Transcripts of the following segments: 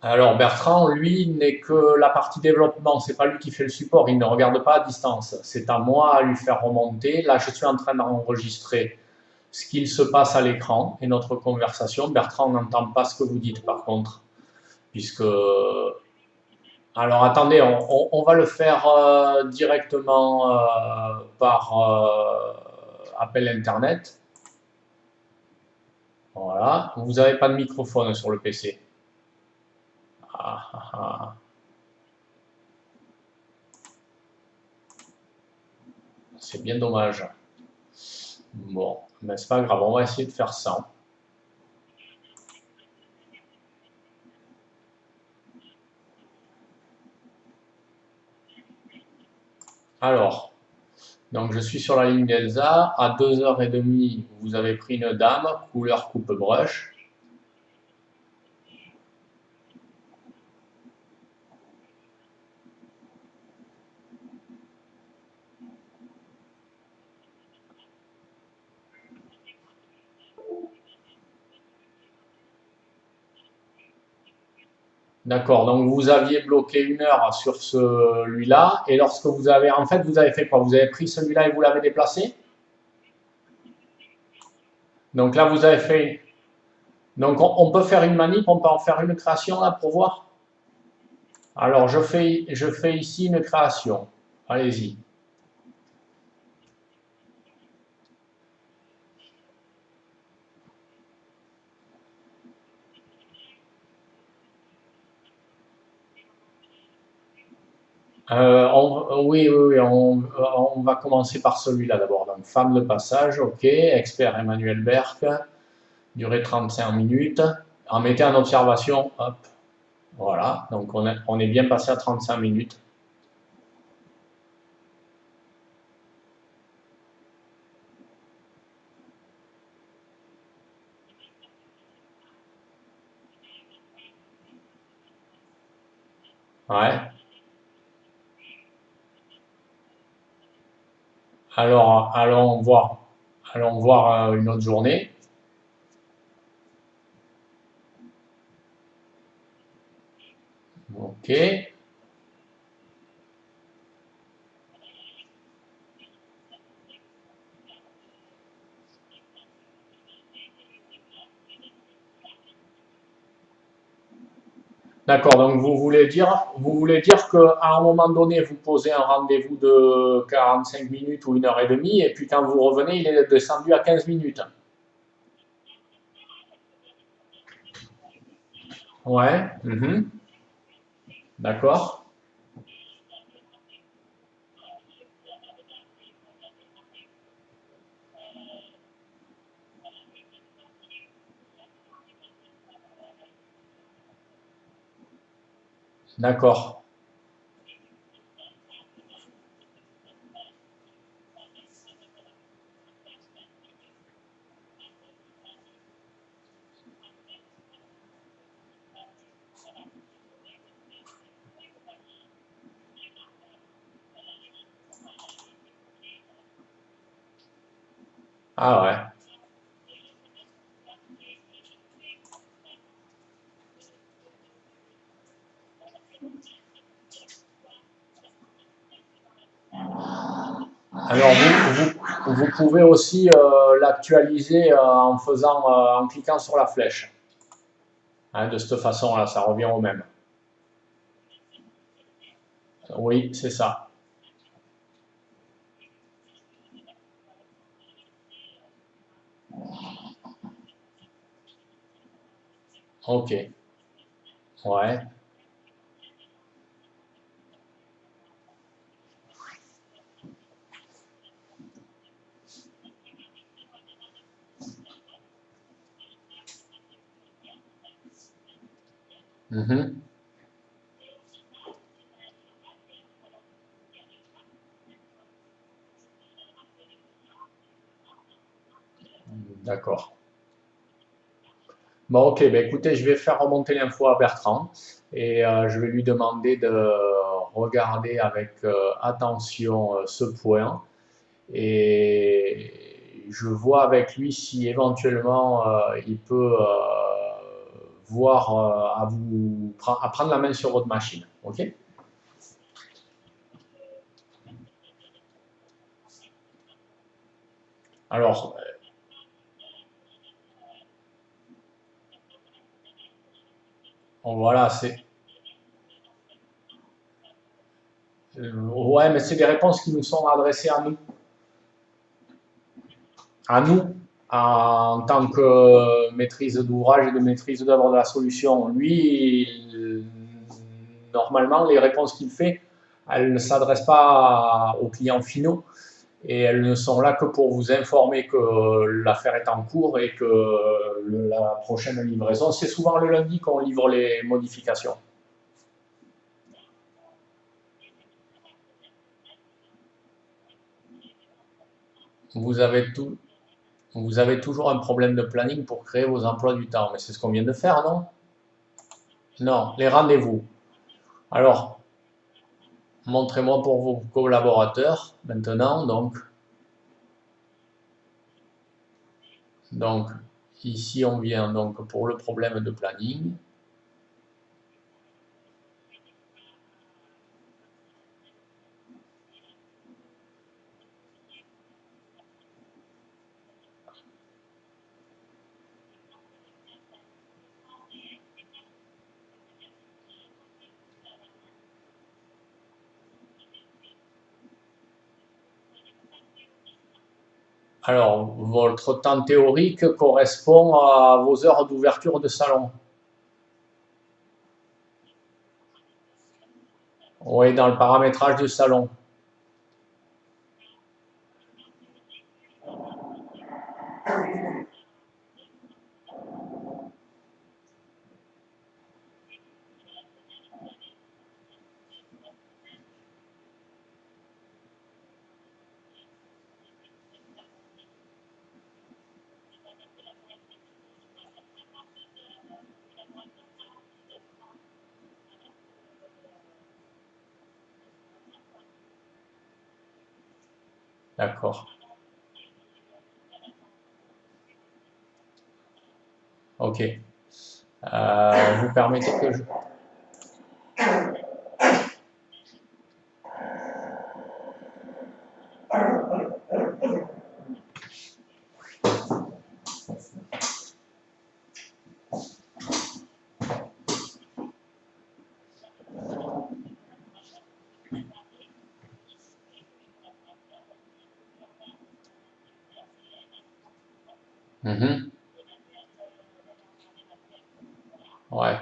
Alors Bertrand, lui, n'est que la partie développement, c'est pas lui qui fait le support, il ne regarde pas à distance. C'est à moi à lui faire remonter. Là, je suis en train d'enregistrer ce qu'il se passe à l'écran et notre conversation. Bertrand n'entend pas ce que vous dites par contre, puisque... Alors attendez, on va le faire directement par appel Internet. Voilà, vous n'avez pas de microphone sur le PC. Ah, ah, ah. C'est bien dommage. Bon, mais c'est pas grave, on va essayer de faire ça. Alors, donc je suis sur la ligne d'Elsa. À 2h30, vous avez pris une dame, couleur coupe brush. D'accord, donc vous aviez bloqué 1 heure sur celui-là, et lorsque vous avez, en fait, vous avez fait quoi? Vous avez pris celui-là et vous l'avez déplacé? Donc là, vous avez fait, donc on peut faire une manip, on peut en faire une création là pour voir? Alors je fais ici une création. Allez-y. Oui, oui, oui, on va commencer par celui-là d'abord. Donc, femme de passage, ok. Expert Emmanuel Berck, durée 35 minutes. En mettez en observation, hop, voilà. Donc, on est bien passé à 35 minutes. Ouais. Alors, allons voir une autre journée. Ok. D'accord, donc vous voulez dire qu'à un moment donné, vous posez un rendez-vous de 45 minutes ou 1h30, et puis quand vous revenez, il est descendu à 15 minutes. Ouais, d'accord, d'accord. Ah ouais. Alors vous pouvez aussi l'actualiser en cliquant sur la flèche. Hein, de cette façon-là, ça revient au même. Oui, c'est ça. Ok. Ouais. Mhm. D'accord. Bon, ok, ben écoutez, je vais faire remonter l'info à Bertrand et je vais lui demander de regarder avec attention ce point et je vois avec lui si éventuellement il peut voire à prendre la main sur votre machine. Ok? Alors, voilà, ouais, mais c'est des réponses qui nous sont adressées à nous, en tant que maîtrise d'ouvrage et de maîtrise d'œuvre de la solution. Lui, normalement, les réponses qu'il fait, elles ne s'adressent pas aux clients finaux et elles ne sont là que pour vous informer que l'affaire est en cours et que la prochaine livraison, c'est souvent le lundi qu'on livre les modifications. Vous avez tout, vous avez toujours un problème de planning pour créer vos emplois du temps, mais c'est ce qu'on vient de faire, non? Non, les rendez-vous. Alors, montrez-moi pour vos collaborateurs maintenant. Donc, ici, on vient donc pour le problème de planning. Alors, votre temps théorique correspond à vos heures d'ouverture de salon. Oui, dans le paramétrage du salon. D'accord. Ok. Vous permettez que je... Mhm. Ouais.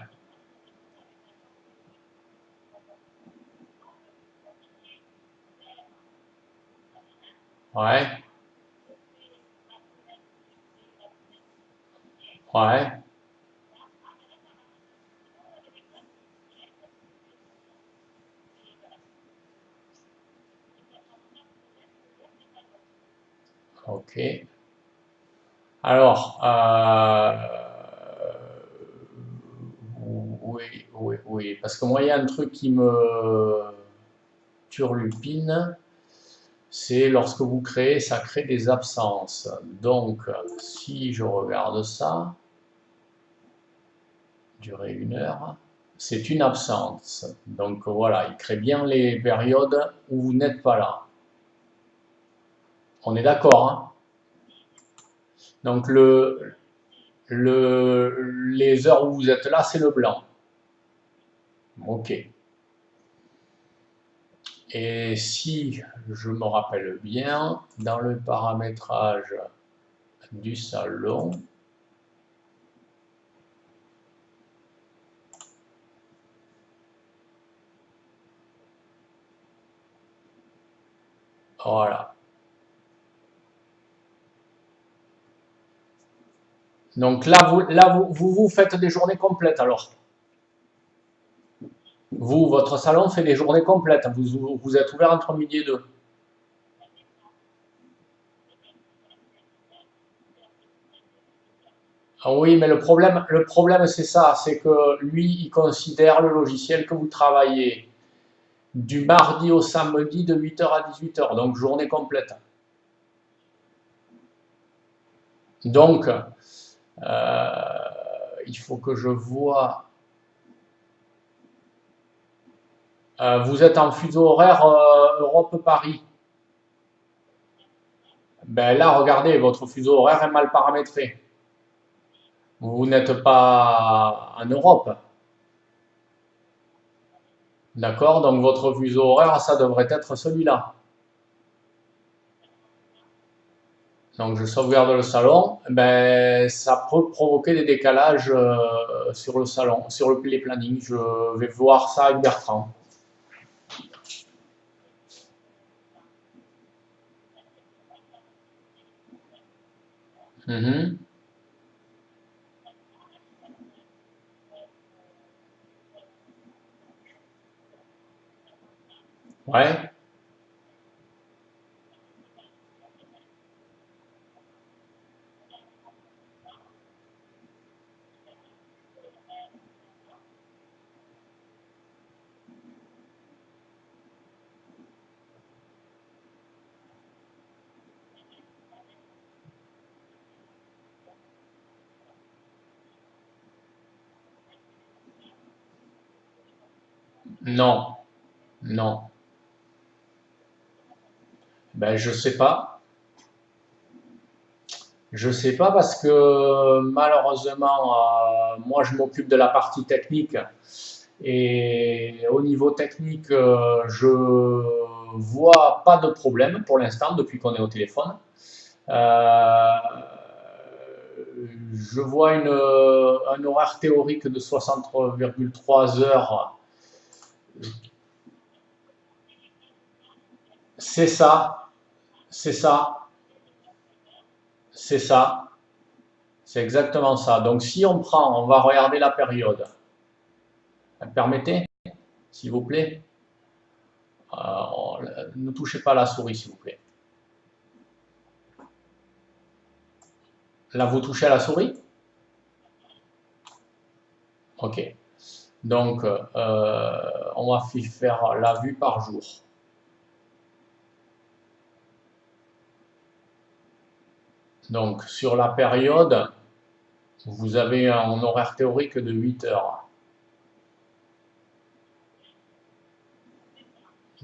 Ouais. Ouais. Ok. Alors, oui, oui, oui, parce que moi, il y a un truc qui me turlupine, c'est lorsque vous créez, ça crée des absences. Donc, si je regarde ça, durer 1 heure, c'est une absence. Donc voilà, il crée bien les périodes où vous n'êtes pas là. On est d'accord, hein? Donc les heures où vous êtes là, c'est le blanc. Ok. Et si je me rappelle bien, dans le paramétrage du salon, voilà. Donc vous faites des journées complètes alors. Vous, votre salon fait des journées complètes. Vous êtes ouvert entre midi et 2. Ah oui, mais le problème c'est ça, c'est que lui, il considère le logiciel que vous travaillez du mardi au samedi de 8 h à 18 h, donc journée complète. Donc, il faut que je vois. Vous êtes en fuseau horaire Europe-Paris. Ben là, regardez, votre fuseau horaire est mal paramétré. Vous n'êtes pas en Europe. D'accord? Donc votre fuseau horaire, ça devrait être celui-là. Donc je sauvegarde le salon. Ben, ça peut provoquer des décalages sur le salon, sur les plannings. Je vais voir ça avec Bertrand. Mhm. Ouais, non, non. Ben je sais pas. Je sais pas parce que malheureusement, moi je m'occupe de la partie technique et au niveau technique, je vois pas de problème pour l'instant depuis qu'on est au téléphone. Euh, je vois un horaire théorique de 60,3 heures. C'est ça, c'est ça, c'est ça, c'est exactement ça. Donc si on prend, on va regarder la période. Permettez, s'il vous plaît. Ne touchez pas la souris, s'il vous plaît. Là, vous touchez à la souris? Ok. Donc, on va faire la vue par jour. Donc, sur la période, vous avez un horaire théorique de 8 heures,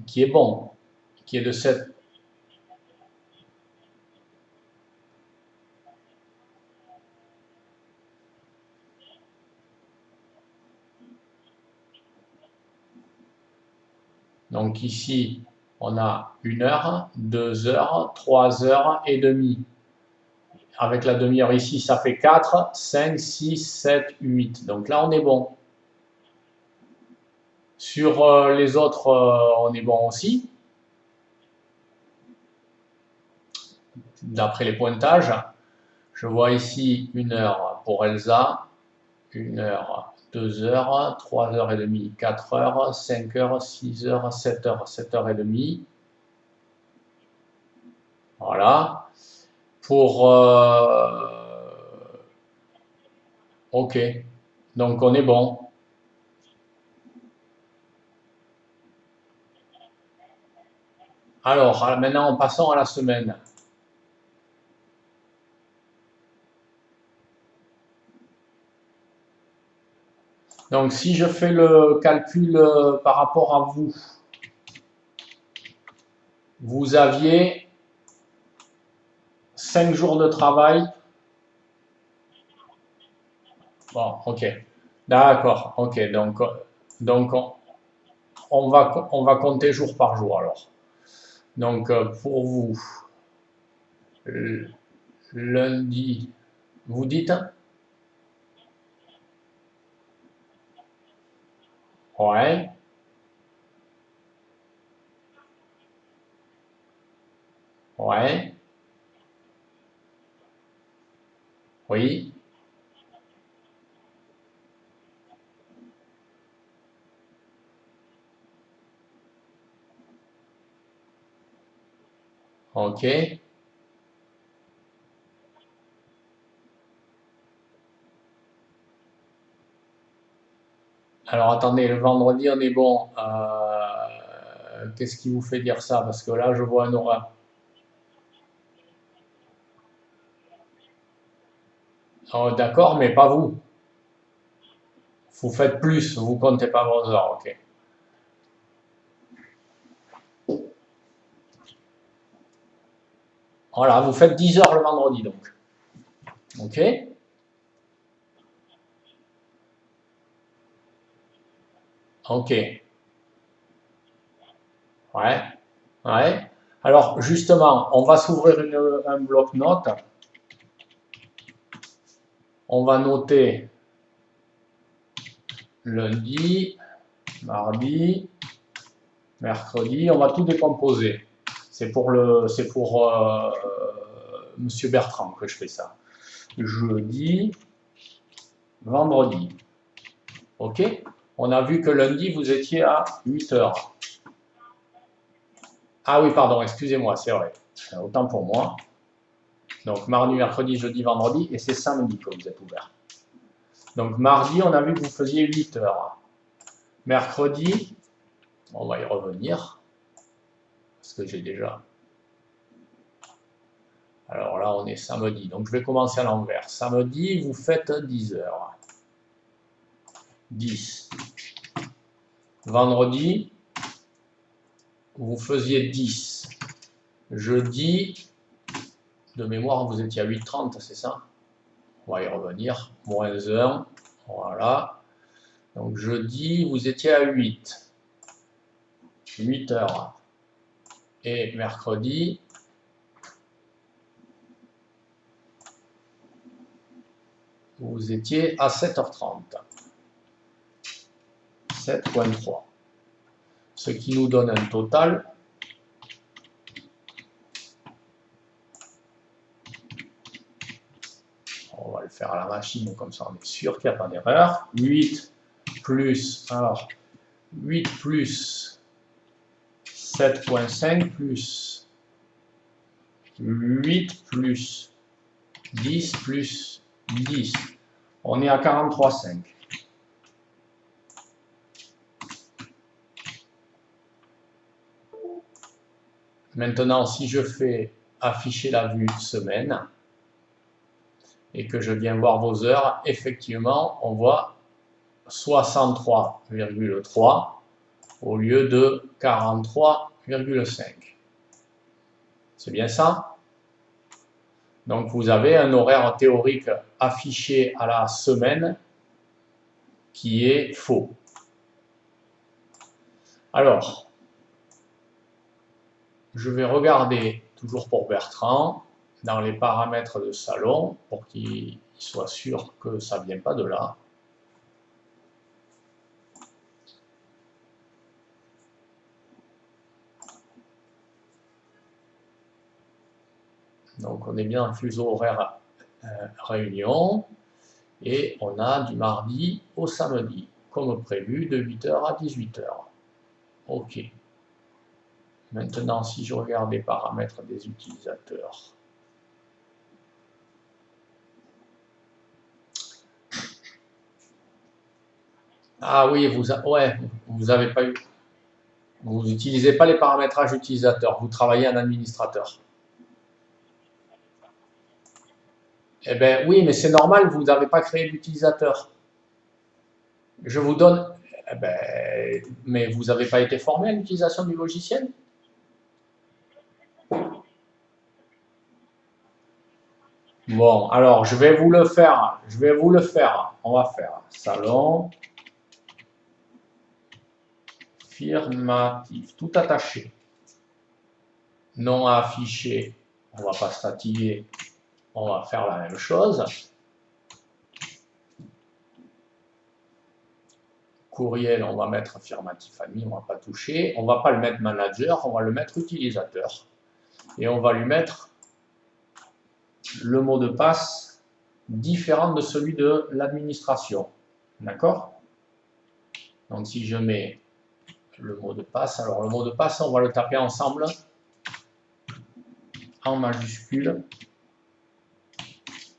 qui est bon, qui est de 7. Donc ici, on a 1 heure, 2 heures, 3 heures et demie. Avec la demi-heure ici, ça fait 4, 5, 6, 7, 8. Donc là, on est bon. Sur les autres, on est bon aussi, d'après les pointages. Je vois ici 1 heure pour Elsa, 1 heure, 2 heures, 3 heures et demie, 4 heures, 5 heures, 6 heures, 7 heures, 7 heures et demie. Voilà. Pour... ok. Donc on est bon. Alors, maintenant, passons à la semaine. Donc, si je fais le calcul par rapport à vous, vous aviez 5 jours de travail. Bon, ok. D'accord, ok. Donc on va compter jour par jour alors. Donc, pour vous, lundi, vous dites? Ouais, ouais, oui, ok. Alors attendez, le vendredi, on est bon. Qu'est-ce qui vous fait dire ça? Parce que là, je vois un horaire. Oh, d'accord, mais pas vous. Vous faites plus, vous ne comptez pas vos heures, ok. Voilà, vous faites 10 heures le vendredi donc. Ok. Ok. Ouais. Ouais. Alors justement, on va s'ouvrir un bloc-notes. On va noter lundi, mardi, mercredi. On va tout décomposer. C'est pour Monsieur Bertrand que je fais ça. Jeudi, vendredi. Ok. On a vu que lundi, vous étiez à 8 heures. Ah oui, pardon, excusez-moi, c'est vrai. Autant pour moi. Donc, mardi, mercredi, jeudi, vendredi, et c'est samedi que vous êtes ouvert. Donc, mardi, on a vu que vous faisiez 8 heures. Mercredi, on va y revenir, parce que j'ai déjà... Alors là, on est samedi, donc je vais commencer à l'envers. Samedi, vous faites 10 heures. 10. Vendredi, vous faisiez 10. Jeudi, de mémoire, vous étiez à 8h30, c'est ça? On va y revenir. Moins 1. Voilà. Donc jeudi, vous étiez à 8. 8 heures. Et mercredi, vous étiez à 7h30. 7.3. Ce qui nous donne un total on va le faire à la machine, comme ça on est sûr qu'il n'y a pas d'erreur. 8 plus, alors, 8 plus 7.5 plus 8 plus 10 plus 10. On est à 43,5. Maintenant, si je fais afficher la vue semaine et que je viens voir vos heures, effectivement, on voit 63,3 au lieu de 43,5. C'est bien ça? Donc vous avez un horaire théorique affiché à la semaine qui est faux. Alors, je vais regarder, toujours pour Bertrand, dans les paramètres de salon, pour qu'il soit sûr que ça ne vient pas de là. Donc on est bien en fuseau horaire réunion, et on a du mardi au samedi, comme prévu, de 8h à 18h. OK. Maintenant, si je regarde les paramètres des utilisateurs, ah oui, vous avez pas eu, vous n'utilisez pas les paramétrages utilisateurs, vous travaillez en administrateur. Eh bien oui, mais c'est normal, vous n'avez pas créé d'utilisateur. Je vous donne, eh ben, mais vous n'avez pas été formé à l'utilisation du logiciel? Bon, alors je vais vous le faire, on va faire salon, affirmatif, tout attaché, non affiché, on va pas statiller, on va faire la même chose. Courriel, on va mettre affirmatif admin, on va pas toucher, on va pas le mettre manager, on va le mettre utilisateur. Et on va lui mettre le mot de passe différent de celui de l'administration. D'accord? Donc si je mets le mot de passe, alors le mot de passe, on va le taper ensemble en majuscule,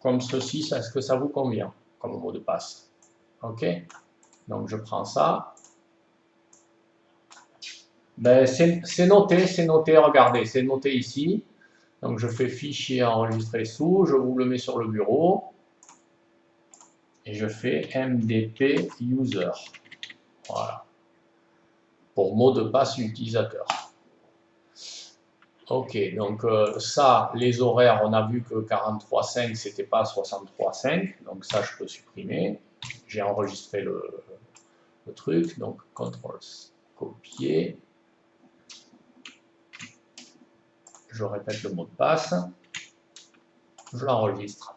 comme ceci, est-ce que ça vous convient comme mot de passe? Ok? Donc je prends ça. Ben, c'est noté, regardez, c'est noté ici. Donc je fais fichier enregistré sous, je vous le mets sur le bureau. et je fais MDP user. Voilà. Pour mot de passe utilisateur. Ok, donc ça, les horaires, on a vu que 43.5, c'était pas 63.5, donc ça, je peux supprimer. J'ai enregistré le truc, donc CTRL copier. Je répète le mot de passe. Je l'enregistre.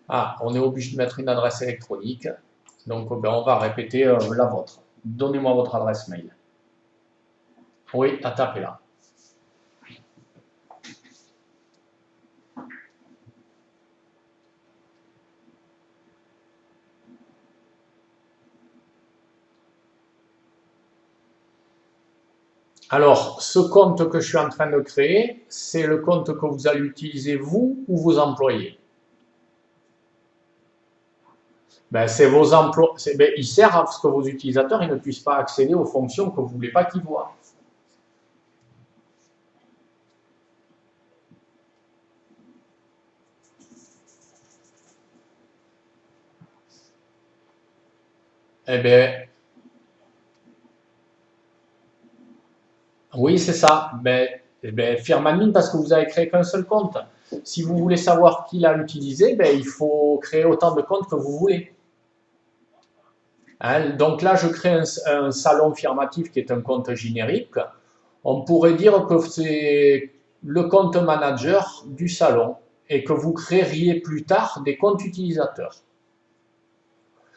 Ah, on est obligé de mettre une adresse électronique, donc ben, on va répéter la vôtre. Donnez-moi votre adresse mail. Oui, à taper là. Alors, ce compte que je suis en train de créer, c'est le compte que vous allez utiliser vous ou vos employés. Ben, c'est vos emplois. Ben, il sert à ce que vos utilisateurs ils ne puissent pas accéder aux fonctions que vous ne voulez pas qu'ils voient. Eh bien, oui, c'est ça. Ben, firme admin parce que vous avez créé qu'un seul compte. Si vous voulez savoir qui l'a utilisé, ben, il faut créer autant de comptes que vous voulez. Hein, donc là, je crée un salon firmatif qui est un compte générique. On pourrait dire que c'est le compte manager du salon et que vous créeriez plus tard des comptes utilisateurs.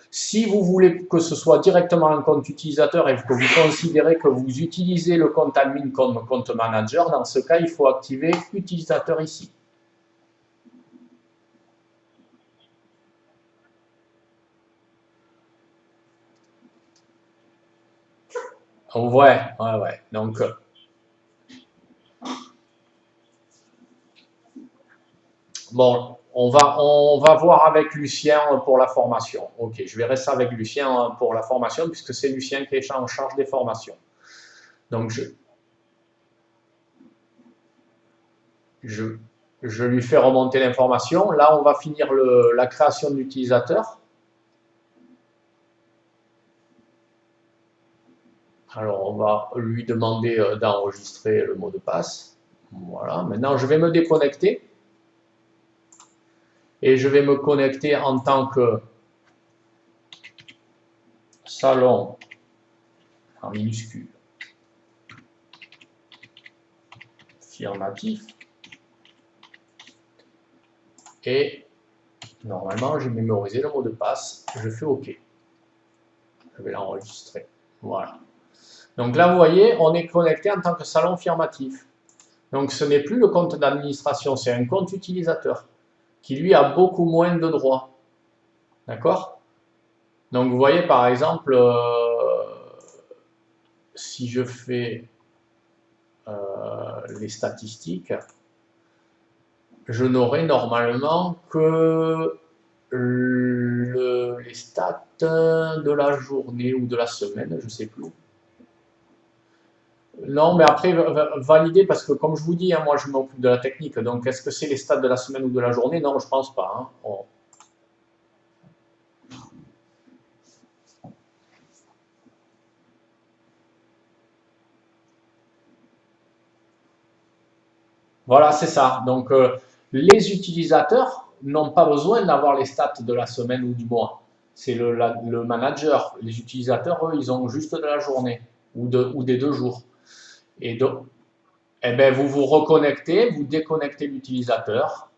Si vous voulez que ce soit directement un compte utilisateur et que vous considérez que vous utilisez le compte admin comme compte manager, dans ce cas, il faut activer utilisateur ici. Ouais. Donc, bon, on va voir avec Lucien pour la formation. Ok, je verrai ça avec Lucien pour la formation puisque c'est Lucien qui est en charge des formations. Donc, je lui fais remonter l'information. Là, on va finir la création de l'utilisateur. Alors, on va lui demander d'enregistrer le mot de passe. Voilà, maintenant je vais me déconnecter. Et je vais me connecter en tant que salon en minuscule firmatif. Et normalement, j'ai mémorisé le mot de passe. Je fais OK. Je vais l'enregistrer. Voilà. Donc là, vous voyez, on est connecté en tant que salon firmatif. Donc ce n'est plus le compte d'administration, c'est un compte utilisateur qui lui a beaucoup moins de droits. D'accord? Donc vous voyez par exemple, si je fais les statistiques, je n'aurai normalement que les stats de la journée ou de la semaine, je ne sais plus. Non, mais après, valider, parce que comme je vous dis, hein, moi je m'occupe de la technique, donc est-ce que c'est les stats de la semaine ou de la journée? Non, je pense pas. Hein. Oh. Voilà, c'est ça. Donc, les utilisateurs n'ont pas besoin d'avoir les stats de la semaine ou du mois. C'est le manager. Les utilisateurs, eux, ils ont juste de la journée ou des 2 jours. Et donc, eh ben, vous vous reconnectez, vous déconnectez l'utilisateur,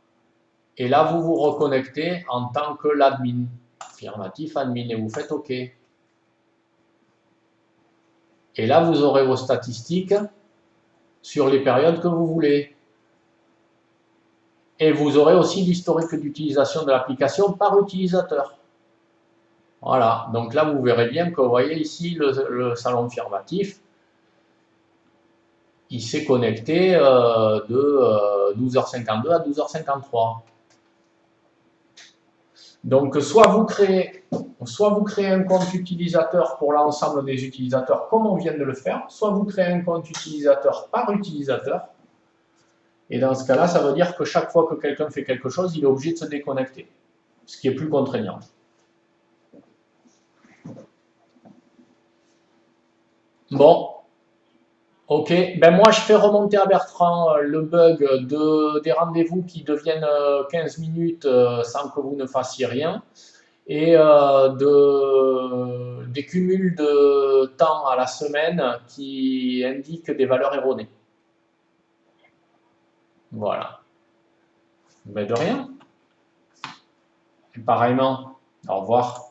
et là, vous vous reconnectez en tant que l'admin, affirmatif admin, et vous faites OK. Et là, vous aurez vos statistiques sur les périodes que vous voulez. Et vous aurez aussi l'historique d'utilisation de l'application par utilisateur. Voilà, donc là, vous verrez bien que vous voyez ici le salon firmatif, il s'est connecté de 12h52 à 12h53. Donc, soit vous créez un compte utilisateur pour l'ensemble des utilisateurs, comme on vient de le faire, soit vous créez un compte utilisateur par utilisateur. Et dans ce cas-là, ça veut dire que chaque fois que quelqu'un fait quelque chose, il est obligé de se déconnecter. ce qui est plus contraignant. Bon, ok. Ben moi, je fais remonter à Bertrand le bug des rendez-vous qui deviennent 15 minutes sans que vous ne fassiez rien et des cumuls de temps à la semaine qui indiquent des valeurs erronées. Voilà. Ben de rien. Et pareillement. Au revoir.